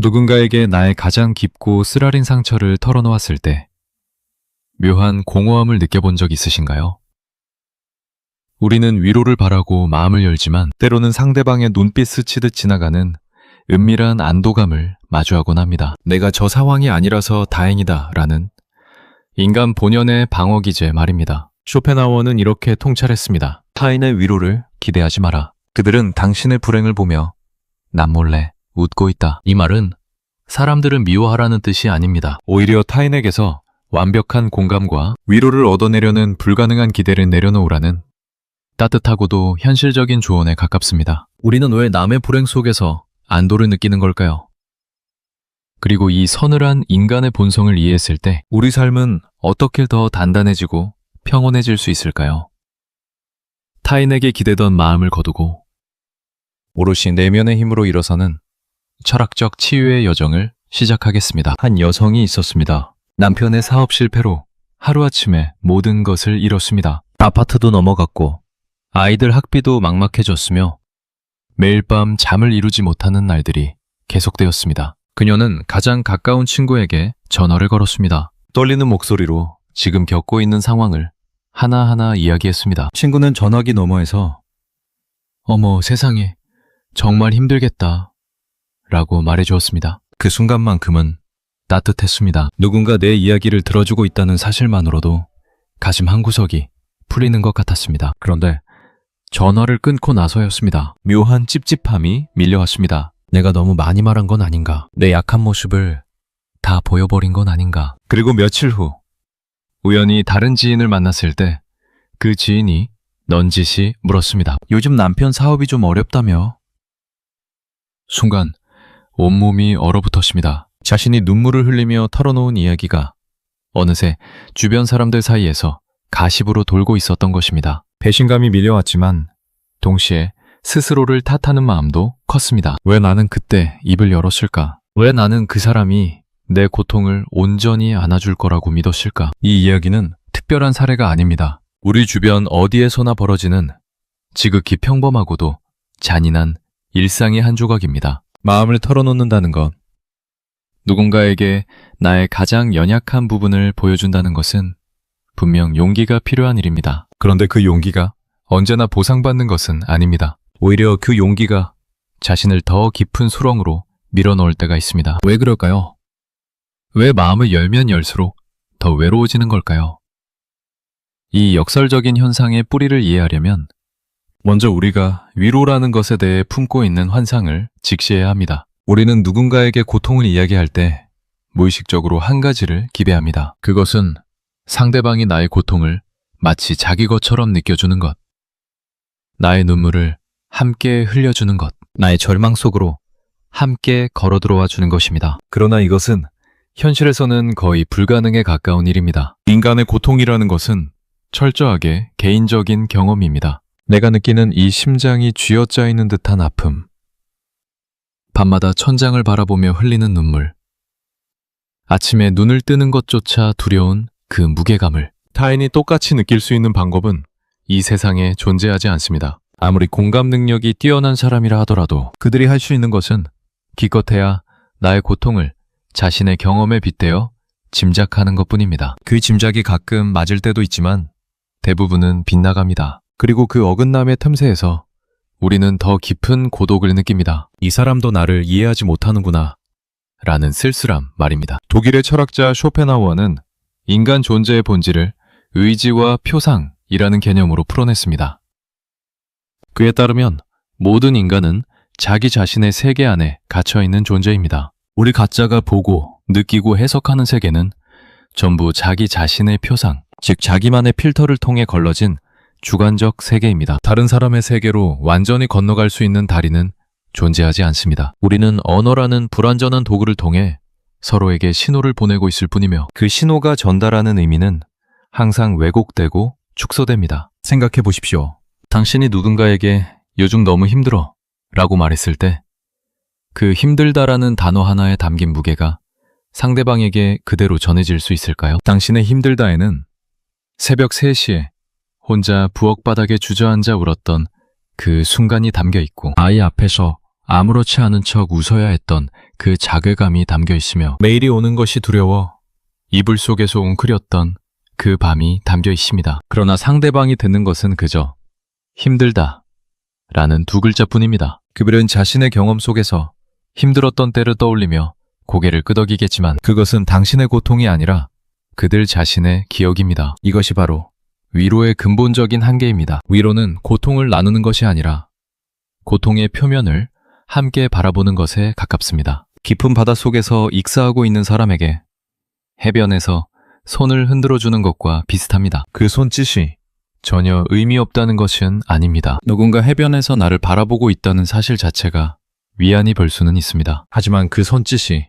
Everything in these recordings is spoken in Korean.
누군가에게 나의 가장 깊고 쓰라린 상처를 털어놓았을 때 묘한 공허함을 느껴본 적 있으신가요? 우리는 위로를 바라고 마음을 열지만 때로는 상대방의 눈빛 스치듯 지나가는 은밀한 안도감을 마주하곤 합니다. 내가 저 상황이 아니라서 다행이다 라는 인간 본연의 방어 기제 말입니다. 쇼펜하우어는 이렇게 통찰했습니다. 타인의 위로를 기대하지 마라. 그들은 당신의 불행을 보며 남몰래 웃고 있다. 이 말은 사람들을 미워하라는 뜻이 아닙니다. 오히려 타인에게서 완벽한 공감과 위로를 얻어내려는 불가능한 기대를 내려놓으라는 따뜻하고도 현실적인 조언에 가깝습니다. 우리는 왜 남의 불행 속에서 안도를 느끼는 걸까요? 그리고 이 서늘한 인간의 본성을 이해했을 때 우리 삶은 어떻게 더 단단해지고 평온해질 수 있을까요? 타인에게 기대던 마음을 거두고 오롯이 내면의 힘으로 일어서는 철학적 치유의 여정을 시작하겠습니다. 한 여성이 있었습니다. 남편의 사업 실패로 하루아침에 모든 것을 잃었습니다. 아파트도 넘어갔고 아이들 학비도 막막해졌으며 매일 밤 잠을 이루지 못하는 날들이 계속되었습니다. 그녀는 가장 가까운 친구에게 전화를 걸었습니다. 떨리는 목소리로 지금 겪고 있는 상황을 하나하나 이야기했습니다. 친구는 전화기 너머에서 어머 세상에 정말 힘들겠다 라고 말해주었습니다. 그 순간만큼은 따뜻했습니다. 누군가 내 이야기를 들어주고 있다는 사실만으로도 가슴 한구석이 풀리는 것 같았습니다. 그런데 전화를 끊고 나서였습니다. 묘한 찝찝함이 밀려왔습니다. 내가 너무 많이 말한 건 아닌가? 내 약한 모습을 다 보여버린 건 아닌가? 그리고 며칠 후 우연히 다른 지인을 만났을 때 그 지인이 넌지시 물었습니다. 요즘 남편 사업이 좀 어렵다며? 순간 온몸이 얼어붙었습니다. 자신이 눈물을 흘리며 털어놓은 이야기가 어느새 주변 사람들 사이에서 가십으로 돌고 있었던 것입니다. 배신감이 밀려왔지만 동시에 스스로를 탓하는 마음도 컸습니다. 왜 나는 그때 입을 열었을까? 왜 나는 그 사람이 내 고통을 온전히 안아줄 거라고 믿었을까? 이 이야기는 특별한 사례가 아닙니다. 우리 주변 어디에서나 벌어지는 지극히 평범하고도 잔인한 일상의 한 조각입니다. 마음을 털어놓는다는 것, 누군가에게 나의 가장 연약한 부분을 보여준다는 것은 분명 용기가 필요한 일입니다. 그런데 그 용기가 언제나 보상받는 것은 아닙니다. 오히려 그 용기가 자신을 더 깊은 수렁으로 밀어넣을 때가 있습니다. 왜 그럴까요? 왜 마음을 열면 열수록 더 외로워지는 걸까요? 이 역설적인 현상의 뿌리를 이해하려면 먼저 우리가 위로라는 것에 대해 품고 있는 환상을 직시해야 합니다. 우리는 누군가에게 고통을 이야기할 때 무의식적으로 한 가지를 기대합니다. 그것은 상대방이 나의 고통을 마치 자기 것처럼 느껴주는 것, 나의 눈물을 함께 흘려주는 것, 나의 절망 속으로 함께 걸어 들어와 주는 것입니다. 그러나 이것은 현실에서는 거의 불가능에 가까운 일입니다. 인간의 고통이라는 것은 철저하게 개인적인 경험입니다. 내가 느끼는 이 심장이 쥐어짜 있는 듯한 아픔, 밤마다 천장을 바라보며 흘리는 눈물, 아침에 눈을 뜨는 것조차 두려운 그 무게감을 타인이 똑같이 느낄 수 있는 방법은 이 세상에 존재하지 않습니다. 아무리 공감 능력이 뛰어난 사람이라 하더라도 그들이 할 수 있는 것은 기껏해야 나의 고통을 자신의 경험에 빗대어 짐작하는 것뿐입니다. 그 짐작이 가끔 맞을 때도 있지만 대부분은 빗나갑니다. 그리고 그 어긋남의 틈새에서 우리는 더 깊은 고독을 느낍니다. 이 사람도 나를 이해하지 못하는구나 라는 쓸쓸함 말입니다. 독일의 철학자 쇼펜하우어는 인간 존재의 본질을 의지와 표상이라는 개념으로 풀어냈습니다. 그에 따르면 모든 인간은 자기 자신의 세계 안에 갇혀있는 존재입니다. 우리 각자가 보고 느끼고 해석하는 세계는 전부 자기 자신의 표상, 즉 자기만의 필터를 통해 걸러진 주관적 세계입니다. 다른 사람의 세계로 완전히 건너갈 수 있는 다리는 존재하지 않습니다. 우리는 언어라는 불완전한 도구를 통해 서로에게 신호를 보내고 있을 뿐이며 그 신호가 전달하는 의미는 항상 왜곡되고 축소됩니다. 생각해 보십시오. 당신이 누군가에게 요즘 너무 힘들어 라고 말했을 때 그 힘들다라는 단어 하나에 담긴 무게가 상대방에게 그대로 전해질 수 있을까요? 당신의 힘들다에는 새벽 3시에 혼자 부엌 바닥에 주저앉아 울었던 그 순간이 담겨 있고 아이 앞에서 아무렇지 않은 척 웃어야 했던 그 자괴감이 담겨 있으며 매일이 오는 것이 두려워 이불 속에서 웅크렸던 그 밤이 담겨 있습니다. 그러나 상대방이 듣는 것은 그저 힘들다 라는 두 글자뿐입니다. 그들은 자신의 경험 속에서 힘들었던 때를 떠올리며 고개를 끄덕이겠지만 그것은 당신의 고통이 아니라 그들 자신의 기억입니다. 이것이 바로 위로의 근본적인 한계입니다. 위로는 고통을 나누는 것이 아니라 고통의 표면을 함께 바라보는 것에 가깝습니다. 깊은 바다 속에서 익사하고 있는 사람에게 해변에서 손을 흔들어주는 것과 비슷합니다. 그 손짓이 전혀 의미 없다는 것은 아닙니다. 누군가 해변에서 나를 바라보고 있다는 사실 자체가 위안이 별 수는 있습니다. 하지만 그 손짓이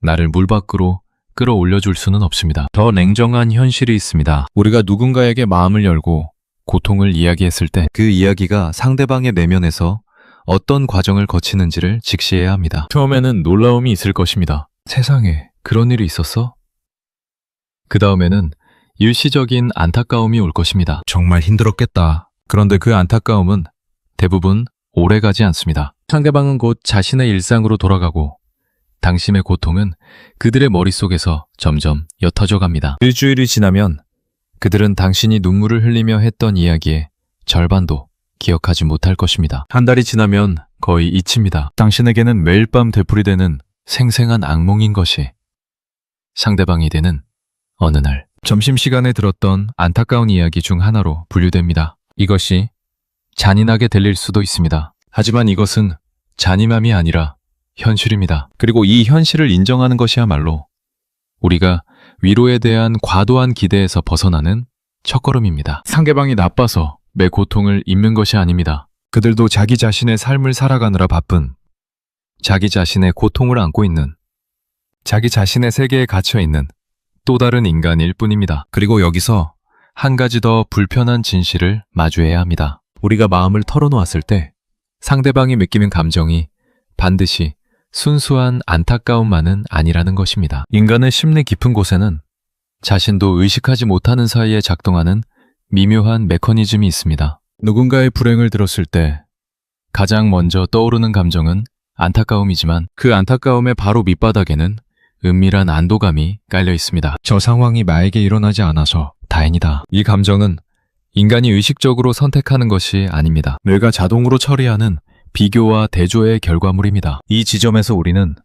나를 물 밖으로 끌어올려줄 수는 없습니다. 더 냉정한 현실이 있습니다. 우리가 누군가에게 마음을 열고 고통을 이야기했을 때 그 이야기가 상대방의 내면에서 어떤 과정을 거치는지를 직시해야 합니다. 처음에는 놀라움이 있을 것입니다. 세상에 그런 일이 있었어? 그 다음에는 일시적인 안타까움이 올 것입니다. 정말 힘들었겠다. 그런데 그 안타까움은 대부분 오래가지 않습니다. 상대방은 곧 자신의 일상으로 돌아가고 당신의 고통은 그들의 머릿속에서 점점 옅어져 갑니다. 일주일이 지나면 그들은 당신이 눈물을 흘리며 했던 이야기의 절반도 기억하지 못할 것입니다. 한 달이 지나면 거의 잊힙니다. 당신에게는 매일 밤 되풀이되는 생생한 악몽인 것이 상대방이 되는 어느 날 점심시간에 들었던 안타까운 이야기 중 하나로 분류됩니다. 이것이 잔인하게 들릴 수도 있습니다. 하지만 이것은 잔인함이 아니라 현실입니다. 그리고 이 현실을 인정하는 것이야말로 우리가 위로에 대한 과도한 기대에서 벗어나는 첫걸음입니다. 상대방이 나빠서 내 고통을 잊는 것이 아닙니다. 그들도 자기 자신의 삶을 살아가느라 바쁜, 자기 자신의 고통을 안고 있는, 자기 자신의 세계에 갇혀 있는 또 다른 인간일 뿐입니다. 그리고 여기서 한 가지 더 불편한 진실을 마주해야 합니다. 우리가 마음을 털어놓았을 때 상대방이 느끼는 감정이 반드시 순수한 안타까움만은 아니라는 것입니다. 인간의 심리 깊은 곳에는 자신도 의식하지 못하는 사이에 작동하는 미묘한 메커니즘이 있습니다. 누군가의 불행을 들었을 때 가장 먼저 떠오르는 감정은 안타까움이지만 그 안타까움의 바로 밑바닥에는 은밀한 안도감이 깔려 있습니다. 저 상황이 나에게 일어나지 않아서 다행이다. 이 감정은 인간이 의식적으로 선택하는 것이 아닙니다. 뇌가 자동으로 처리하는 비교와 대조의 결과물입니다. 이 지점에서 우리는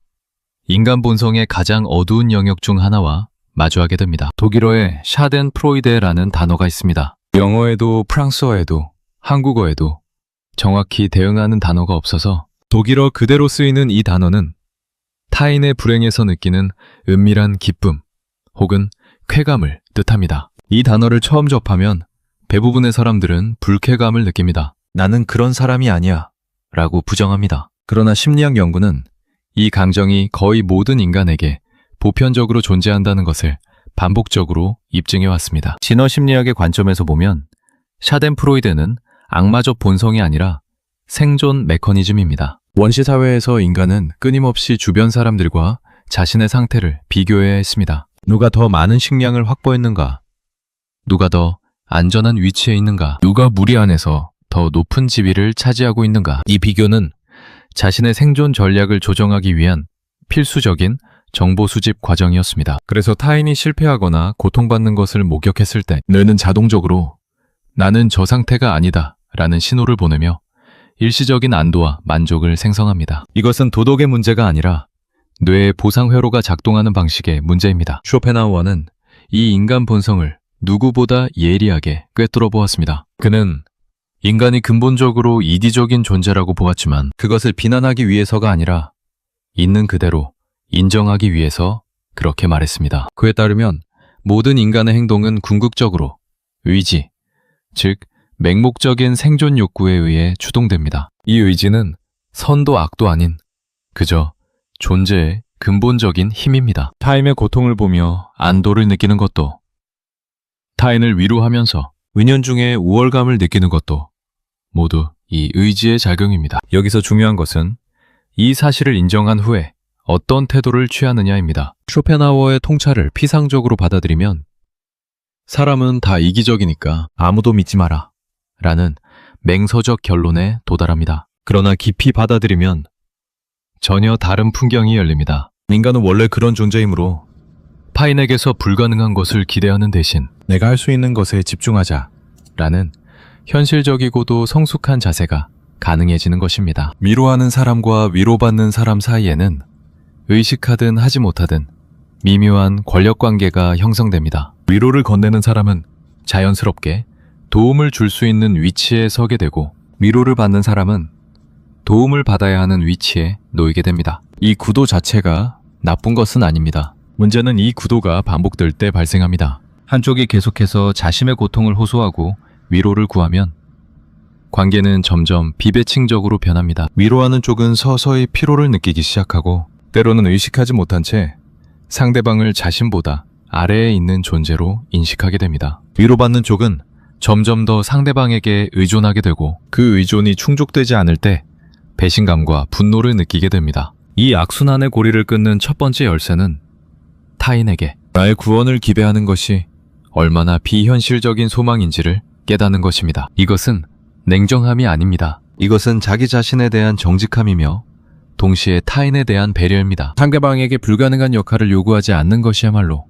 인간 본성의 가장 어두운 영역 중 하나와 마주하게 됩니다. 독일어에 샤덴프로이데라는 단어가 있습니다. 영어에도 프랑스어에도 한국어에도 정확히 대응하는 단어가 없어서 독일어 그대로 쓰이는 이 단어는 타인의 불행에서 느끼는 은밀한 기쁨 혹은 쾌감을 뜻합니다. 이 단어를 처음 접하면 대부분의 사람들은 불쾌감을 느낍니다. 나는 그런 사람이 아니야 라고 부정합니다. 그러나 심리학 연구는 이 감정이 거의 모든 인간에게 보편적으로 존재한다는 것을 반복적으로 입증해 왔습니다. 진화 심리학의 관점에서 보면 샤덴프로이데는 악마적 본성이 아니라 생존 메커니즘입니다. 원시 사회에서 인간은 끊임없이 주변 사람들과 자신의 상태를 비교해야 했습니다. 누가 더 많은 식량을 확보했는가? 누가 더 안전한 위치에 있는가? 누가 무리 안에서 더 높은 지위를 차지하고 있는가? 이 비교는 자신의 생존 전략을 조정하기 위한 필수적인 정보 수집 과정이었습니다. 그래서 타인이 실패하거나 고통받는 것을 목격했을 때 뇌는 자동적으로 나는 저 상태가 아니다 라는 신호를 보내며 일시적인 안도와 만족을 생성합니다. 이것은 도덕의 문제가 아니라 뇌의 보상 회로가 작동하는 방식의 문제입니다. 쇼펜하우어는 이 인간 본성을 누구보다 예리하게 꿰뚫어 보았습니다. 그는 인간이 근본적으로 이기적인 존재라고 보았지만 그것을 비난하기 위해서가 아니라 있는 그대로 인정하기 위해서 그렇게 말했습니다. 그에 따르면 모든 인간의 행동은 궁극적으로 의지, 즉 맹목적인 생존 욕구에 의해 추동됩니다. 이 의지는 선도 악도 아닌 그저 존재의 근본적인 힘입니다. 타인의 고통을 보며 안도를 느끼는 것도, 타인을 위로하면서 은연중에 우월감을 느끼는 것도 모두 이 의지의 작용입니다. 여기서 중요한 것은 이 사실을 인정한 후에 어떤 태도를 취하느냐입니다. 쇼펜하우어의 통찰을 피상적으로 받아들이면 사람은 다 이기적이니까 아무도 믿지 마라 라는 맹서적 결론에 도달합니다. 그러나 깊이 받아들이면 전혀 다른 풍경이 열립니다. 인간은 원래 그런 존재이므로 타인에게서 불가능한 것을 기대하는 대신 내가 할 수 있는 것에 집중하자. 라는 현실적이고도 성숙한 자세가 가능해지는 것입니다. 위로하는 사람과 위로받는 사람 사이에는 의식하든 하지 못하든 미묘한 권력관계가 형성됩니다. 위로를 건네는 사람은 자연스럽게 도움을 줄 수 있는 위치에 서게 되고 위로를 받는 사람은 도움을 받아야 하는 위치에 놓이게 됩니다. 이 구도 자체가 나쁜 것은 아닙니다. 문제는 이 구도가 반복될 때 발생합니다. 한쪽이 계속해서 자신의 고통을 호소하고 위로를 구하면 관계는 점점 비배칭적으로 변합니다. 위로하는 쪽은 서서히 피로를 느끼기 시작하고 때로는 의식하지 못한 채 상대방을 자신보다 아래에 있는 존재로 인식하게 됩니다. 위로받는 쪽은 점점 더 상대방에게 의존하게 되고 그 의존이 충족되지 않을 때 배신감과 분노를 느끼게 됩니다. 이 악순환의 고리를 끊는 첫 번째 열쇠는 타인에게 나의 구원을 기대하는 것이 얼마나 비현실적인 소망인지를 깨닫는 것입니다. 이것은 냉정함이 아닙니다. 이것은 자기 자신에 대한 정직함이며 동시에 타인에 대한 배려입니다. 상대방에게 불가능한 역할을 요구하지 않는 것이야말로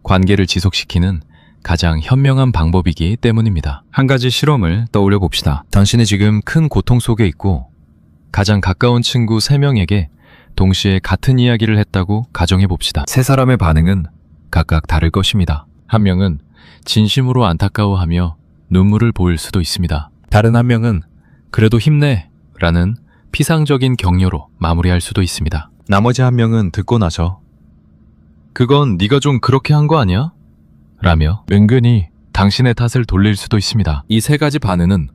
관계를 지속시키는 가장 현명한 방법이기 때문입니다. 한 가지 실험을 떠올려 봅시다. 당신이 지금 큰 고통 속에 있고 가장 가까운 친구 3명에게 동시에 같은 이야기를 했다고 가정해 봅시다. 세 사람의 반응은 각각 다를 것입니다. 한 명은 진심으로 안타까워하며 눈물을 보일 수도 있습니다. 다른 한 명은 그래도 힘내 라는 피상적인 격려로 마무리할 수도 있습니다. 나머지 한 명은 듣고 나서 그건 네가 좀 그렇게 한 거 아니야? 라며 은근히 당신의 탓을 돌릴 수도 있습니다. 이 세 가지 반응은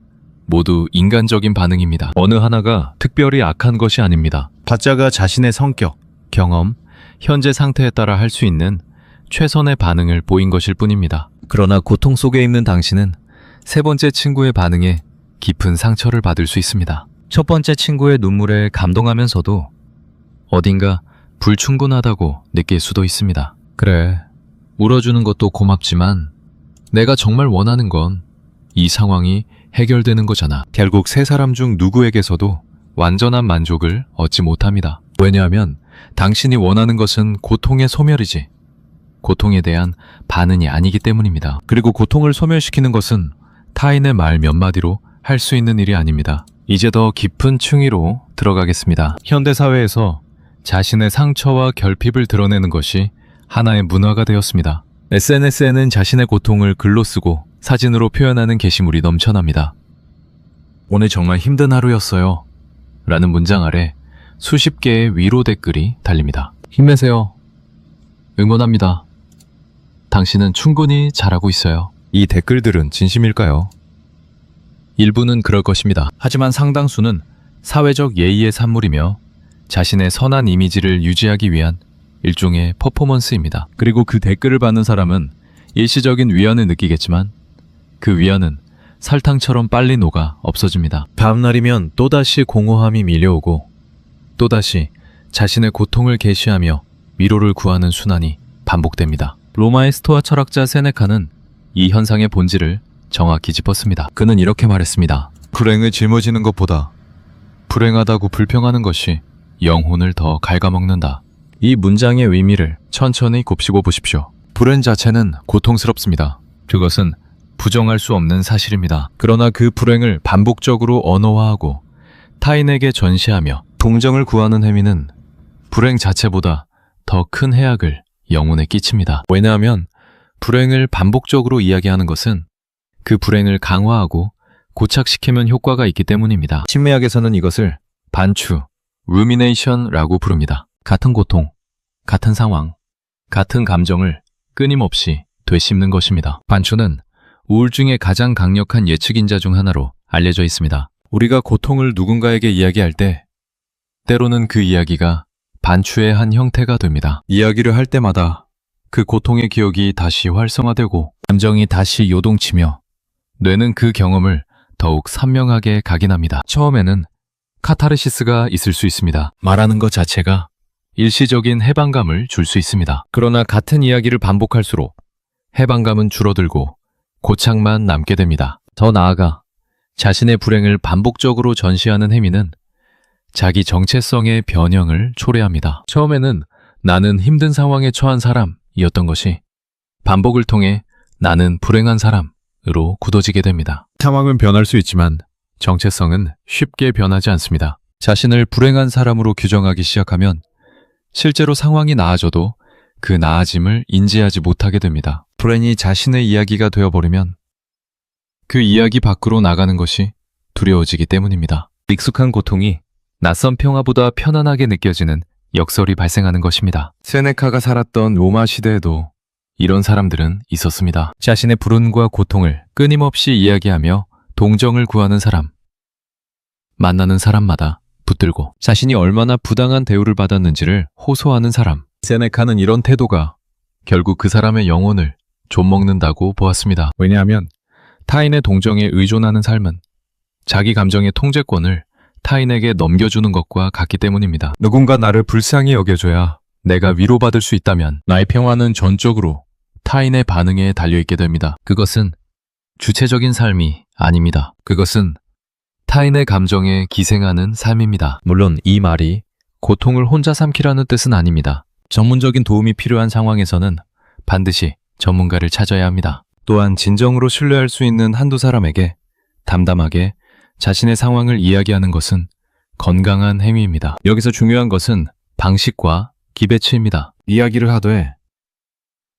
모두 인간적인 반응입니다. 어느 하나가 특별히 악한 것이 아닙니다. 각자가 자신의 성격, 경험, 현재 상태에 따라 할 수 있는 최선의 반응을 보인 것일 뿐입니다. 그러나 고통 속에 있는 당신은 세 번째 친구의 반응에 깊은 상처를 받을 수 있습니다. 첫 번째 친구의 눈물에 감동하면서도 어딘가 불충분하다고 느낄 수도 있습니다. 그래, 울어주는 것도 고맙지만 내가 정말 원하는 건 이 상황이 해결되는 거잖아. 결국 세 사람 중 누구에게서도 완전한 만족을 얻지 못합니다. 왜냐하면 당신이 원하는 것은 고통의 소멸이지 고통에 대한 반응이 아니기 때문입니다. 그리고 고통을 소멸시키는 것은 타인의 말 몇 마디로 할 수 있는 일이 아닙니다. 이제 더 깊은 층위로 들어가겠습니다. 현대사회에서 자신의 상처와 결핍을 드러내는 것이 하나의 문화가 되었습니다. SNS에는 자신의 고통을 글로 쓰고 사진으로 표현하는 게시물이 넘쳐납니다. 오늘 정말 힘든 하루였어요. 라는 문장 아래 수십 개의 위로 댓글이 달립니다. 힘내세요. 응원합니다. 당신은 충분히 잘하고 있어요. 이 댓글들은 진심일까요? 일부는 그럴 것입니다. 하지만 상당수는 사회적 예의의 산물이며 자신의 선한 이미지를 유지하기 위한 일종의 퍼포먼스입니다. 그리고 그 댓글을 받는 사람은 일시적인 위안을 느끼겠지만 그 위안은 설탕처럼 빨리 녹아 없어집니다. 다음날이면 또다시 공허함이 밀려오고 또다시 자신의 고통을 계시하며 위로를 구하는 순환이 반복됩니다. 로마의 스토아 철학자 세네카는 이 현상의 본질을 정확히 짚었습니다. 그는 이렇게 말했습니다. 불행을 짊어지는 것보다 불행하다고 불평하는 것이 영혼을 더 갉아먹는다. 이 문장의 의미를 천천히 곱씹어 보십시오. 불행 자체는 고통스럽습니다. 그것은 부정할 수 없는 사실입니다. 그러나 그 불행을 반복적으로 언어화하고 타인에게 전시하며 동정을 구하는 행위는 불행 자체보다 더 큰 해악을 영혼에 끼칩니다. 왜냐하면 불행을 반복적으로 이야기하는 것은 그 불행을 강화하고 고착시키면 효과가 있기 때문입니다. 심리학에서는 이것을 반추, rumination라고 부릅니다. 같은 고통, 같은 상황, 같은 감정을 끊임없이 되씹는 것입니다. 반추는 우울증의 가장 강력한 예측인자 중 하나로 알려져 있습니다. 우리가 고통을 누군가에게 이야기할 때 때로는 그 이야기가 반추의 한 형태가 됩니다. 이야기를 할 때마다 그 고통의 기억이 다시 활성화되고 감정이 다시 요동치며 뇌는 그 경험을 더욱 선명하게 각인합니다. 처음에는 카타르시스가 있을 수 있습니다. 말하는 것 자체가 일시적인 해방감을 줄 수 있습니다. 그러나 같은 이야기를 반복할수록 해방감은 줄어들고 고착만 남게 됩니다. 더 나아가 자신의 불행을 반복적으로 전시하는 행위는 자기 정체성의 변형을 초래합니다. 처음에는 나는 힘든 상황에 처한 사람이었던 것이 반복을 통해 나는 불행한 사람으로 굳어지게 됩니다. 상황은 변할 수 있지만 정체성은 쉽게 변하지 않습니다. 자신을 불행한 사람으로 규정하기 시작하면 실제로 상황이 나아져도 그 나아짐을 인지하지 못하게 됩니다. 불행이 자신의 이야기가 되어버리면 그 이야기 밖으로 나가는 것이 두려워지기 때문입니다. 익숙한 고통이 낯선 평화보다 편안하게 느껴지는 역설이 발생하는 것입니다. 세네카가 살았던 로마 시대에도 이런 사람들은 있었습니다. 자신의 불운과 고통을 끊임없이 이야기하며 동정을 구하는 사람. 만나는 사람마다 붙들고 자신이 얼마나 부당한 대우를 받았는지를 호소하는 사람. 세네카는 이런 태도가 결국 그 사람의 영혼을 좀먹는다고 보았습니다. 왜냐하면 타인의 동정에 의존하는 삶은 자기 감정의 통제권을 타인에게 넘겨주는 것과 같기 때문입니다. 누군가 나를 불쌍히 여겨줘야 내가 위로받을 수 있다면 나의 평화는 전적으로 타인의 반응에 달려있게 됩니다. 그것은 주체적인 삶이 아닙니다. 그것은 타인의 감정에 기생하는 삶입니다. 물론 이 말이 고통을 혼자 삼키라는 뜻은 아닙니다. 전문적인 도움이 필요한 상황에서는 반드시 전문가를 찾아야 합니다. 또한 진정으로 신뢰할 수 있는 한두 사람에게 담담하게 자신의 상황을 이야기하는 것은 건강한 행위입니다. 여기서 중요한 것은 방식과 기배치입니다. 이야기를 하되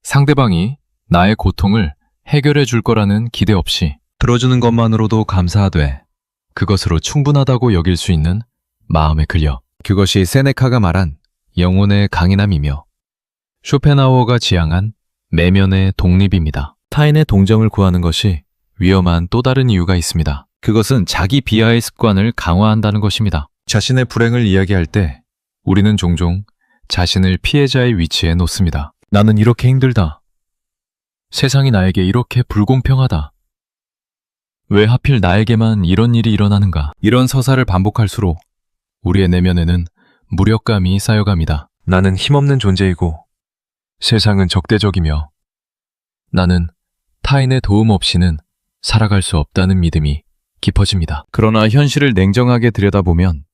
상대방이 나의 고통을 해결해 줄 거라는 기대 없이 들어주는 것만으로도 감사하되 그것으로 충분하다고 여길 수 있는 마음의 근력. 그것이 세네카가 말한 영혼의 강인함이며 쇼펜하우어가 지향한 내면의 독립입니다. 타인의 동정을 구하는 것이 위험한 또 다른 이유가 있습니다. 그것은 자기 비하의 습관을 강화한다는 것입니다. 자신의 불행을 이야기할 때 우리는 종종 자신을 피해자의 위치에 놓습니다. 나는 이렇게 힘들다. 세상이 나에게 이렇게 불공평하다. 왜 하필 나에게만 이런 일이 일어나는가? 이런 서사를 반복할수록 우리의 내면에는 무력감이 쌓여갑니다. 나는 힘없는 존재이고 세상은 적대적이며 나는 타인의 도움 없이는 살아갈 수 없다는 믿음이 깊어집니다. 그러나 현실을 냉정하게 들여다보면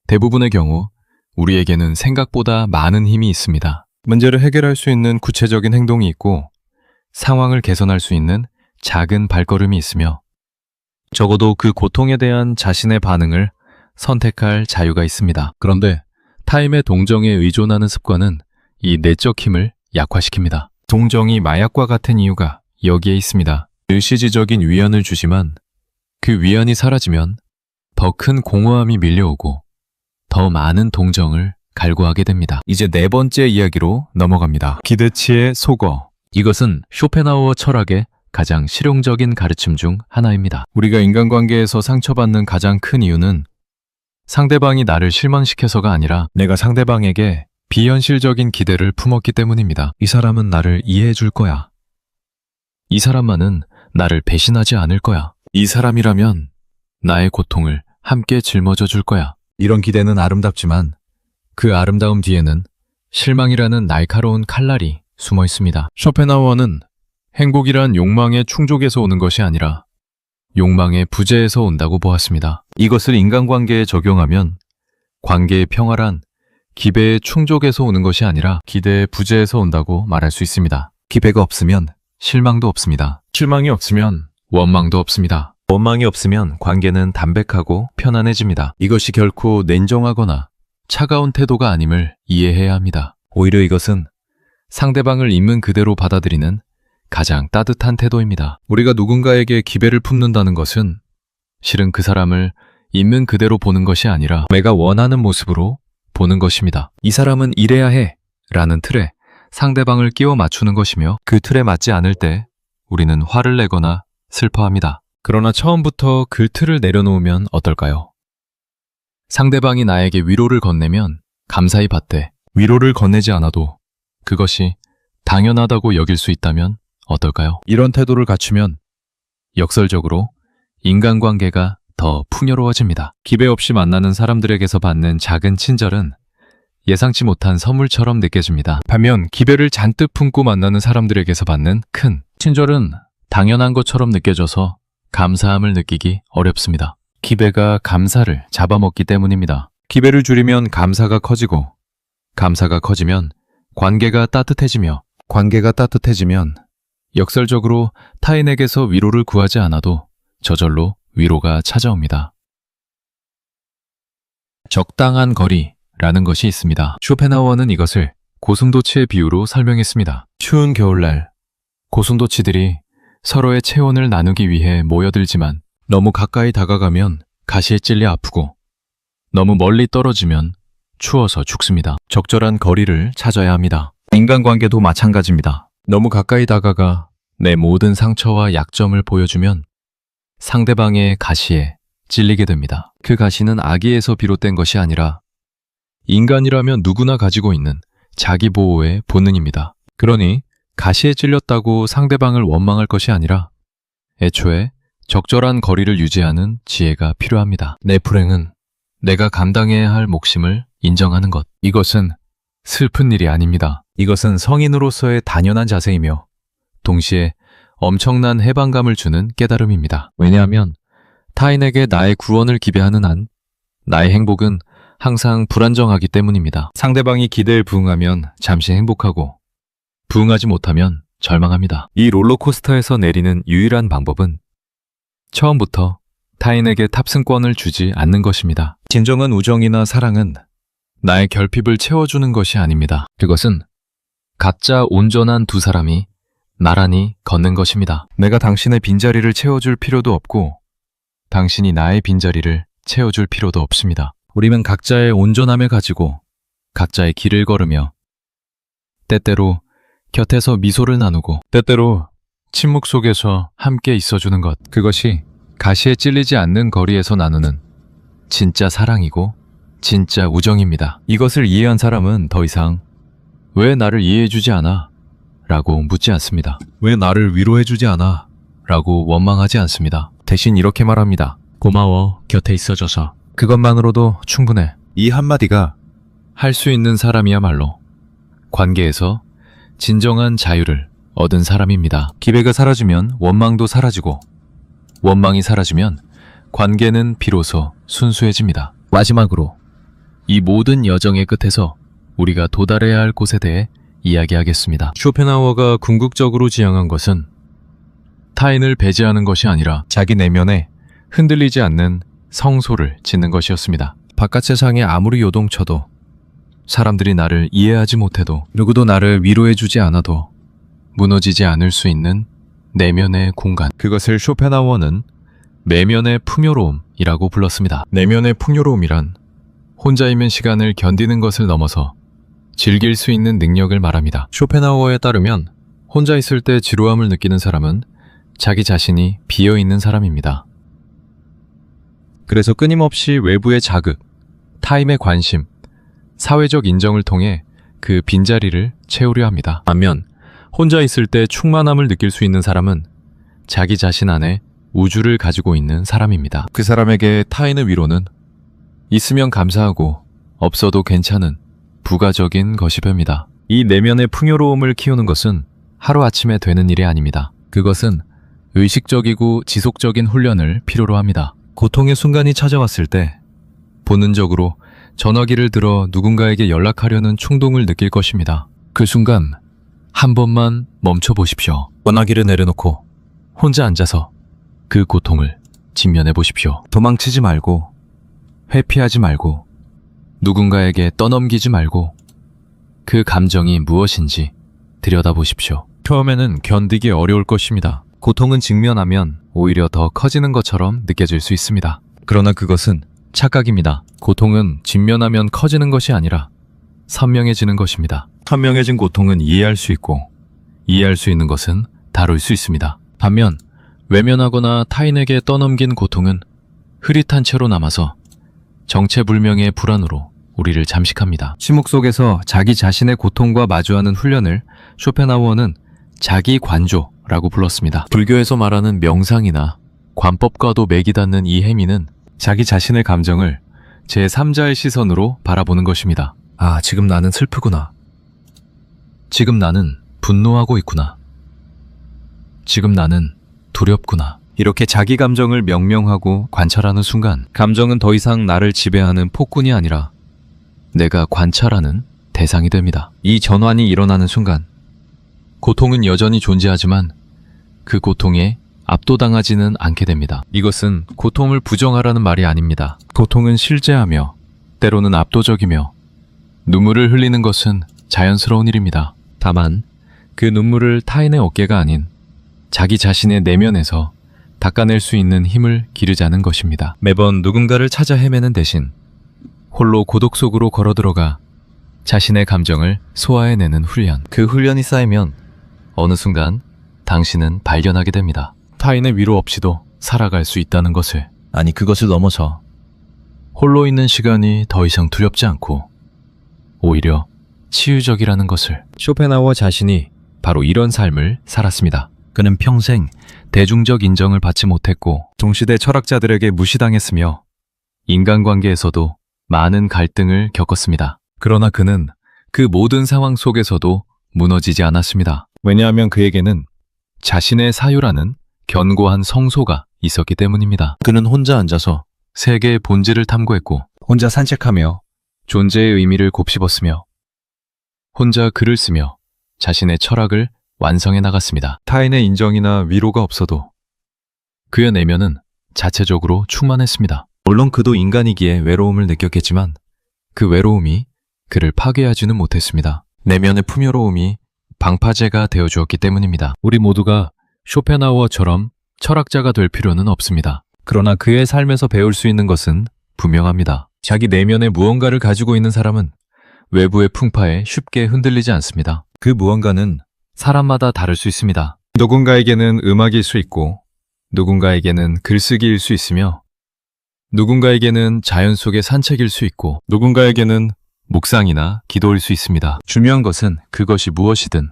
대부분의 경우 우리에게는 생각보다 많은 힘이 있습니다. 문제를 해결할 수 있는 구체적인 행동이 있고 상황을 개선할 수 있는 작은 발걸음이 있으며 적어도 그 고통에 대한 자신의 반응을 선택할 자유가 있습니다. 그런데 타인의 동정에 의존하는 습관은 이 내적 힘을 약화시킵니다. 동정이 마약과 같은 이유가 여기에 있습니다. 일시적인 위안을 주지만 그 위안이 사라지면 더 큰 공허함이 밀려오고 더 많은 동정을 갈구하게 됩니다. 이제 네 번째 이야기로 넘어갑니다. 기대치에 속어. 이것은 쇼펜하우어 철학의 가장 실용적인 가르침 중 하나입니다. 우리가 인간관계에서 상처받는 가장 큰 이유는 상대방이 나를 실망시켜서가 아니라 내가 상대방에게 비현실적인 기대를 품었기 때문입니다. 이 사람은 나를 이해해 줄 거야. 이 사람만은 나를 배신하지 않을 거야. 이 사람이라면 나의 고통을 함께 짊어져 줄 거야. 이런 기대는 아름답지만 그 아름다움 뒤에는 실망이라는 날카로운 칼날이 숨어 있습니다. 쇼펜하우어는 행복이란 욕망의 충족에서 오는 것이 아니라 욕망의 부재에서 온다고 보았습니다. 이것을 인간관계에 적용하면 관계의 평화란 기배의 충족에서 오는 것이 아니라 기대의 부재에서 온다고 말할 수 있습니다. 기배가 없으면 실망도 없습니다. 실망이 없으면 원망도 없습니다. 원망이 없으면 관계는 담백하고 편안해집니다. 이것이 결코 냉정하거나 차가운 태도가 아님을 이해해야 합니다. 오히려 이것은 상대방을 있는 그대로 받아들이는 가장 따뜻한 태도입니다. 우리가 누군가에게 기배를 품는다는 것은 실은 그 사람을 있는 그대로 보는 것이 아니라 내가 원하는 모습으로 보는 것입니다. 이 사람은 이래야 해 라는 틀에 상대방을 끼워 맞추는 것이며 그 틀에 맞지 않을 때 우리는 화를 내거나 슬퍼합니다. 그러나 처음부터 그 틀을 내려놓으면 어떨까요? 상대방이 나에게 위로를 건네면 감사히 받되 위로를 건네지 않아도 그것이 당연하다고 여길 수 있다면 어떨까요? 이런 태도를 갖추면 역설적으로 인간관계가 더 풍요로워집니다. 기배 없이 만나는 사람들에게서 받는 작은 친절은 예상치 못한 선물처럼 느껴집니다. 반면 기배를 잔뜩 품고 만나는 사람들에게서 받는 큰 친절은 당연한 것처럼 느껴져서 감사함을 느끼기 어렵습니다. 기배가 감사를 잡아먹기 때문입니다. 기배를 줄이면 감사가 커지고, 감사가 커지면 관계가 따뜻해지며, 관계가 따뜻해지면 역설적으로 타인에게서 위로를 구하지 않아도 저절로 위로가 찾아옵니다. 적당한 거리라는 것이 있습니다. 쇼펜하우어는 이것을 고슴도치의 비유로 설명했습니다. 추운 겨울날, 고슴도치들이 서로의 체온을 나누기 위해 모여들지만 너무 가까이 다가가면 가시에 찔려 아프고 너무 멀리 떨어지면 추워서 죽습니다. 적절한 거리를 찾아야 합니다. 인간관계도 마찬가지입니다. 너무 가까이 다가가 내 모든 상처와 약점을 보여주면 상대방의 가시에 찔리게 됩니다. 그 가시는 악의에서 비롯된 것이 아니라 인간이라면 누구나 가지고 있는 자기 보호의 본능입니다. 그러니 가시에 찔렸다고 상대방을 원망할 것이 아니라 애초에 적절한 거리를 유지하는 지혜가 필요합니다. 내 불행은 내가 감당해야 할 몫임을 인정하는 것. 이것은 슬픈 일이 아닙니다. 이것은 성인으로서의 단연한 자세이며 동시에 엄청난 해방감을 주는 깨달음입니다. 왜냐하면 타인에게 나의 구원을 기대하는 한 나의 행복은 항상 불안정하기 때문입니다. 상대방이 기대에 부응하면 잠시 행복하고 부응하지 못하면 절망합니다. 이 롤러코스터에서 내리는 유일한 방법은 처음부터 타인에게 탑승권을 주지 않는 것입니다. 진정한 우정이나 사랑은 나의 결핍을 채워주는 것이 아닙니다. 그것은 각자 온전한 두 사람이 나란히 걷는 것입니다. 내가 당신의 빈자리를 채워줄 필요도 없고 당신이 나의 빈자리를 채워줄 필요도 없습니다. 우리는 각자의 온전함을 가지고 각자의 길을 걸으며 때때로 곁에서 미소를 나누고 때때로 침묵 속에서 함께 있어주는 것. 그것이 가시에 찔리지 않는 거리에서 나누는 진짜 사랑이고 진짜 우정입니다. 이것을 이해한 사람은 더 이상 왜 나를 이해해주지 않아? 라고 묻지 않습니다. 왜 나를 위로해주지 않아? 라고 원망하지 않습니다. 대신 이렇게 말합니다. 고마워, 곁에 있어줘서. 그것만으로도 충분해. 이 한마디가 할 수 있는 사람이야말로 관계에서 진정한 자유를 얻은 사람입니다. 기배가 사라지면 원망도 사라지고 원망이 사라지면 관계는 비로소 순수해집니다. 마지막으로 이 모든 여정의 끝에서 우리가 도달해야 할 곳에 대해 이야기하겠습니다. 쇼펜하우어가 궁극적으로 지향한 것은 타인을 배제하는 것이 아니라 자기 내면에 흔들리지 않는 성소를 짓는 것이었습니다. 바깥 세상에 아무리 요동쳐도 사람들이 나를 이해하지 못해도 누구도 나를 위로해주지 않아도 무너지지 않을 수 있는 내면의 공간. 그것을 쇼펜하우어는 내면의 풍요로움이라고 불렀습니다. 내면의 풍요로움이란 혼자이면 시간을 견디는 것을 넘어서 즐길 수 있는 능력을 말합니다. 쇼펜하우어에 따르면 혼자 있을 때 지루함을 느끼는 사람은 자기 자신이 비어있는 사람입니다. 그래서 끊임없이 외부의 자극, 타인의 관심, 사회적 인정을 통해 그 빈자리를 채우려 합니다. 반면 혼자 있을 때 충만함을 느낄 수 있는 사람은 자기 자신 안에 우주를 가지고 있는 사람입니다. 그 사람에게 타인의 위로는 있으면 감사하고 없어도 괜찮은 부가적인 것이 됩니다. 이 내면의 풍요로움을 키우는 것은 하루아침에 되는 일이 아닙니다. 그것은 의식적이고 지속적인 훈련을 필요로 합니다. 고통의 순간이 찾아왔을 때 본능적으로 전화기를 들어 누군가에게 연락하려는 충동을 느낄 것입니다. 그 순간 한 번만 멈춰 보십시오. 전화기를 내려놓고 혼자 앉아서 그 고통을 직면해 보십시오. 도망치지 말고 회피하지 말고 누군가에게 떠넘기지 말고 그 감정이 무엇인지 들여다보십시오. 처음에는 견디기 어려울 것입니다. 고통은 직면하면 오히려 더 커지는 것처럼 느껴질 수 있습니다. 그러나 그것은 착각입니다. 고통은 직면하면 커지는 것이 아니라 선명해지는 것입니다. 선명해진 고통은 이해할 수 있고 이해할 수 있는 것은 다룰 수 있습니다. 반면 외면하거나 타인에게 떠넘긴 고통은 흐릿한 채로 남아서 정체불명의 불안으로 우리를 잠식합니다. 침묵 속에서 자기 자신의 고통과 마주하는 훈련을 쇼펜하우어는 자기 관조라고 불렀습니다. 불교에서 말하는 명상이나 관법과도 맥이 닿는 이 행위는 자기 자신의 감정을 제3자의 시선으로 바라보는 것입니다. 아, 지금 나는 슬프구나. 지금 나는 분노하고 있구나. 지금 나는 두렵구나. 이렇게 자기 감정을 명명하고 관찰하는 순간 감정은 더 이상 나를 지배하는 폭군이 아니라 내가 관찰하는 대상이 됩니다. 이 전환이 일어나는 순간 고통은 여전히 존재하지만 그 고통에 압도당하지는 않게 됩니다. 이것은 고통을 부정하라는 말이 아닙니다. 고통은 실제하며 때로는 압도적이며 눈물을 흘리는 것은 자연스러운 일입니다. 다만 그 눈물을 타인의 어깨가 아닌 자기 자신의 내면에서 닦아낼 수 있는 힘을 기르자는 것입니다. 매번 누군가를 찾아 헤매는 대신 홀로 고독 속으로 걸어들어가 자신의 감정을 소화해내는 훈련. 그 훈련이 쌓이면 어느 순간 당신은 발견하게 됩니다. 타인의 위로 없이도 살아갈 수 있다는 것을. 아니, 그것을 넘어서 홀로 있는 시간이 더 이상 두렵지 않고 오히려 치유적이라는 것을. 쇼펜하우어 자신이 바로 이런 삶을 살았습니다. 그는 평생 대중적 인정을 받지 못했고 동시대 철학자들에게 무시당했으며 인간관계에서도 많은 갈등을 겪었습니다. 그러나 그는 그 모든 상황 속에서도 무너지지 않았습니다. 왜냐하면 그에게는 자신의 사유라는 견고한 성소가 있었기 때문입니다. 그는 혼자 앉아서 세계의 본질을 탐구했고 혼자 산책하며 존재의 의미를 곱씹었으며 혼자 글을 쓰며 자신의 철학을 완성해 나갔습니다. 타인의 인정이나 위로가 없어도 그의 내면은 자체적으로 충만했습니다. 물론 그도 인간이기에 외로움을 느꼈겠지만 그 외로움이 그를 파괴하지는 못했습니다. 내면의 풍요로움이 방파제가 되어주었기 때문입니다. 우리 모두가 쇼펜하우어처럼 철학자가 될 필요는 없습니다. 그러나 그의 삶에서 배울 수 있는 것은 분명합니다. 자기 내면에 무언가를 가지고 있는 사람은 외부의 풍파에 쉽게 흔들리지 않습니다. 그 무언가는 사람마다 다를 수 있습니다. 누군가에게는 음악일 수 있고 누군가에게는 글쓰기일 수 있으며 누군가에게는 자연 속의 산책일 수 있고 누군가에게는 묵상이나 기도일 수 있습니다. 중요한 것은 그것이 무엇이든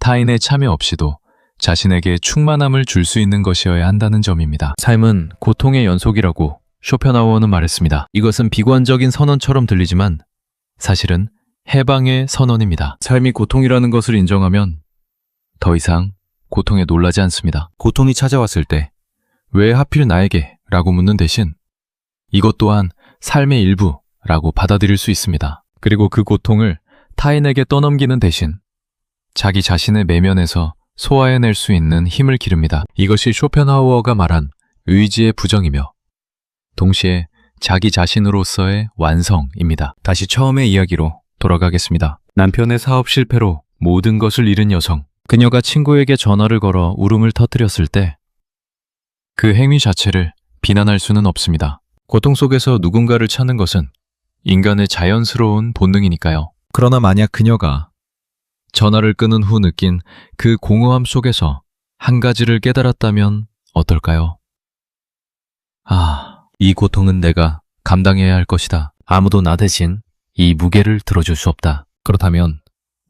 타인의 참여 없이도 자신에게 충만함을 줄 수 있는 것이어야 한다는 점입니다. 삶은 고통의 연속이라고 쇼펜하우어는 말했습니다. 이것은 비관적인 선언처럼 들리지만 사실은 해방의 선언입니다. 삶이 고통이라는 것을 인정하면 더 이상 고통에 놀라지 않습니다. 고통이 찾아왔을 때 왜 하필 나에게? 라고 묻는 대신 이것 또한 삶의 일부라고 받아들일 수 있습니다. 그리고 그 고통을 타인에게 떠넘기는 대신 자기 자신의 내면에서 소화해낼 수 있는 힘을 기릅니다. 이것이 쇼펜하우어가 말한 의지의 부정이며 동시에 자기 자신으로서의 완성입니다. 다시 처음의 이야기로 돌아가겠습니다. 남편의 사업 실패로 모든 것을 잃은 여성. 그녀가 친구에게 전화를 걸어 울음을 터뜨렸을 때 그 행위 자체를 비난할 수는 없습니다. 고통 속에서 누군가를 찾는 것은 인간의 자연스러운 본능이니까요. 그러나 만약 그녀가 전화를 끊은 후 느낀 그 공허함 속에서 한 가지를 깨달았다면 어떨까요? 아, 이 고통은 내가 감당해야 할 것이다. 아무도 나 대신 이 무게를 들어줄 수 없다. 그렇다면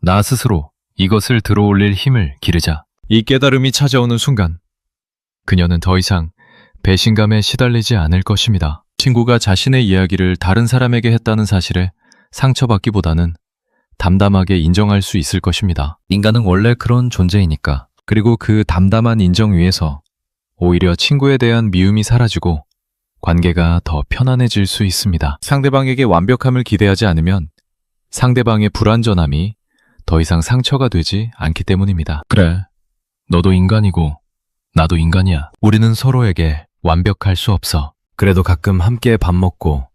나 스스로 이것을 들어올릴 힘을 기르자. 이 깨달음이 찾아오는 순간 그녀는 더 이상 배신감에 시달리지 않을 것입니다. 친구가 자신의 이야기를 다른 사람에게 했다는 사실에 상처받기보다는 담담하게 인정할 수 있을 것입니다. 인간은 원래 그런 존재이니까. 그리고 그 담담한 인정 위에서 오히려 친구에 대한 미움이 사라지고 관계가 더 편안해질 수 있습니다. 상대방에게 완벽함을 기대하지 않으면 상대방의 불완전함이 더 이상 상처가 되지 않기 때문입니다. 그래, 너도 인간이고 나도 인간이야. 우리는 서로에게 완벽할 수 없어. 그래도 가끔 함께 밥 먹고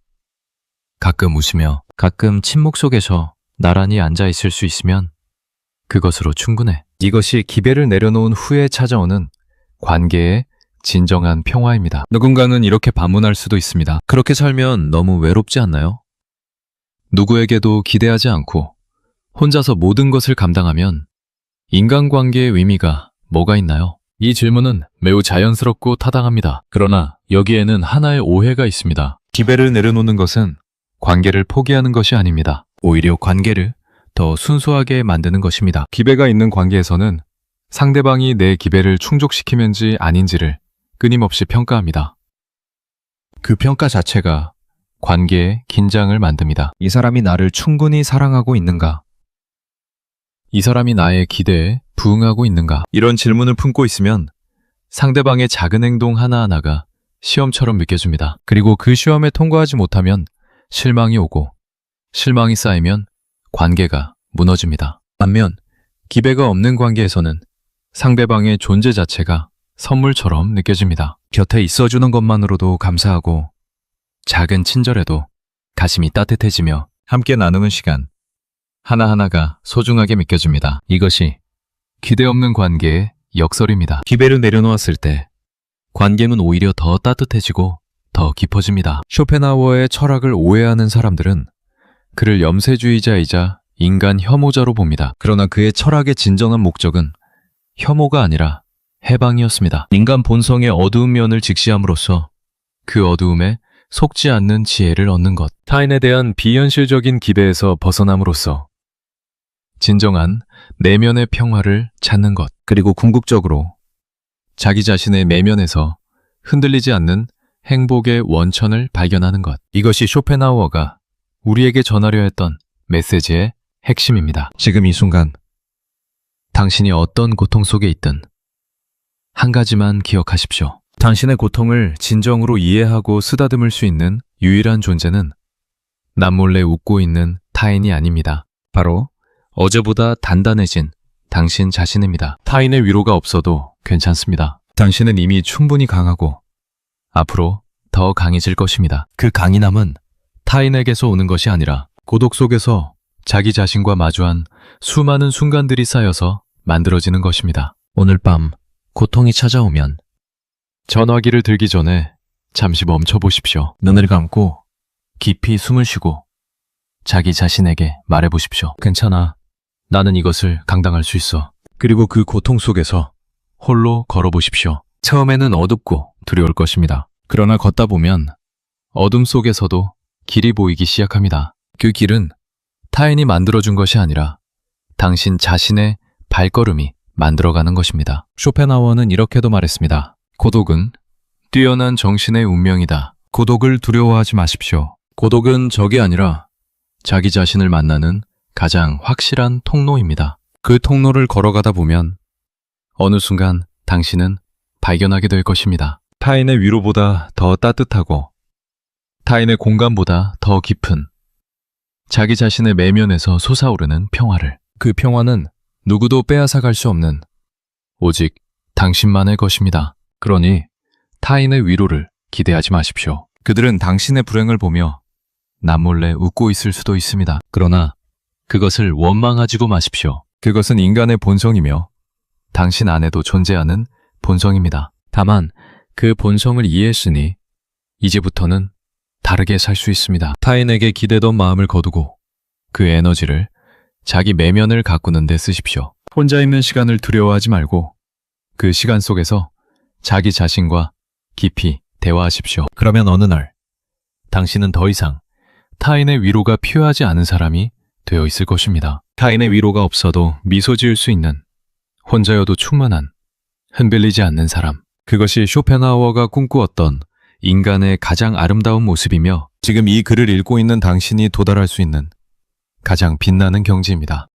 가끔 웃으며 가끔 침묵 속에서 나란히 앉아 있을 수 있으면 그것으로 충분해. 이것이 기배를 내려놓은 후에 찾아오는 관계의 진정한 평화입니다. 누군가는 이렇게 반문할 수도 있습니다. 그렇게 살면 너무 외롭지 않나요? 누구에게도 기대하지 않고 혼자서 모든 것을 감당하면 인간관계의 의미가 뭐가 있나요? 이 질문은 매우 자연스럽고 타당합니다. 그러나 여기에는 하나의 오해가 있습니다. 기배를 내려놓는 것은 관계를 포기하는 것이 아닙니다. 오히려 관계를 더 순수하게 만드는 것입니다. 기배가 있는 관계에서는 상대방이 내 기배를 충족시키는지 아닌지를 끊임없이 평가합니다. 그 평가 자체가 관계에 긴장을 만듭니다. 이 사람이 나를 충분히 사랑하고 있는가? 이 사람이 나의 기대에 부응하고 있는가? 이런 질문을 품고 있으면 상대방의 작은 행동 하나하나가 시험처럼 느껴집니다. 그리고 그 시험에 통과하지 못하면 실망이 오고 실망이 쌓이면 관계가 무너집니다. 반면 기배가 없는 관계에서는 상대방의 존재 자체가 선물처럼 느껴집니다. 곁에 있어주는 것만으로도 감사하고 작은 친절에도 가슴이 따뜻해지며 함께 나누는 시간, 하나하나가 소중하게 믿겨집니다. 이것이 기대 없는 관계의 역설입니다. 기배를 내려놓았을 때 관계는 오히려 더 따뜻해지고 더 깊어집니다. 쇼펜하우어의 철학을 오해하는 사람들은 그를 염세주의자이자 인간 혐오자로 봅니다. 그러나 그의 철학의 진정한 목적은 혐오가 아니라 해방이었습니다. 인간 본성의 어두운 면을 직시함으로써 그 어두움에 속지 않는 지혜를 얻는 것, 타인에 대한 비현실적인 기대에서 벗어남으로써 진정한 내면의 평화를 찾는 것, 그리고 궁극적으로 자기 자신의 내면에서 흔들리지 않는 행복의 원천을 발견하는 것. 이것이 쇼펜하우어가 우리에게 전하려 했던 메시지의 핵심입니다. 지금 이 순간 당신이 어떤 고통 속에 있든 한 가지만 기억하십시오. 당신의 고통을 진정으로 이해하고 쓰다듬을 수 있는 유일한 존재는 남몰래 웃고 있는 타인이 아닙니다. 바로 어제보다 단단해진 당신 자신입니다. 타인의 위로가 없어도 괜찮습니다. 당신은 이미 충분히 강하고 앞으로 더 강해질 것입니다. 그 강인함은 타인에게서 오는 것이 아니라 고독 속에서 자기 자신과 마주한 수많은 순간들이 쌓여서 만들어지는 것입니다. 오늘 밤 고통이 찾아오면 전화기를 들기 전에 잠시 멈춰 보십시오. 눈을 감고 깊이 숨을 쉬고 자기 자신에게 말해 보십시오. 괜찮아. 나는 이것을 감당할 수 있어. 그리고 그 고통 속에서 홀로 걸어 보십시오. 처음에는 어둡고 두려울 것입니다. 그러나 걷다 보면 어둠 속에서도 길이 보이기 시작합니다. 그 길은 타인이 만들어준 것이 아니라 당신 자신의 발걸음이 만들어가는 것입니다. 쇼펜하우어는 이렇게도 말했습니다. 고독은 뛰어난 정신의 운명이다. 고독을 두려워하지 마십시오. 고독은 적이 아니라 자기 자신을 만나는 가장 확실한 통로입니다. 그 통로를 걸어가다 보면 어느 순간 당신은 발견하게 될 것입니다. 타인의 위로보다 더 따뜻하고 타인의 공감보다 더 깊은 자기 자신의 내면에서 솟아오르는 평화를. 그 평화는 누구도 빼앗아갈 수 없는 오직 당신만의 것입니다. 그러니 타인의 위로를 기대하지 마십시오. 그들은 당신의 불행을 보며 남몰래 웃고 있을 수도 있습니다. 그러나 그것을 원망하지도 마십시오. 그것은 인간의 본성이며 당신 안에도 존재하는 본성입니다. 다만 그 본성을 이해했으니 이제부터는 다르게 살 수 있습니다. 타인에게 기대던 마음을 거두고 그 에너지를 자기 내면을 가꾸는 데 쓰십시오. 혼자 있는 시간을 두려워하지 말고 그 시간 속에서 자기 자신과 깊이 대화하십시오. 그러면 어느 날 당신은 더 이상 타인의 위로가 필요하지 않은 사람이 되어 있을 것입니다. 타인의 위로가 없어도 미소 지을 수 있는, 혼자여도 충만한, 흔들리지 않는 사람. 그것이 쇼펜하우어가 꿈꾸었던 인간의 가장 아름다운 모습이며 지금 이 글을 읽고 있는 당신이 도달할 수 있는 가장 빛나는 경지입니다.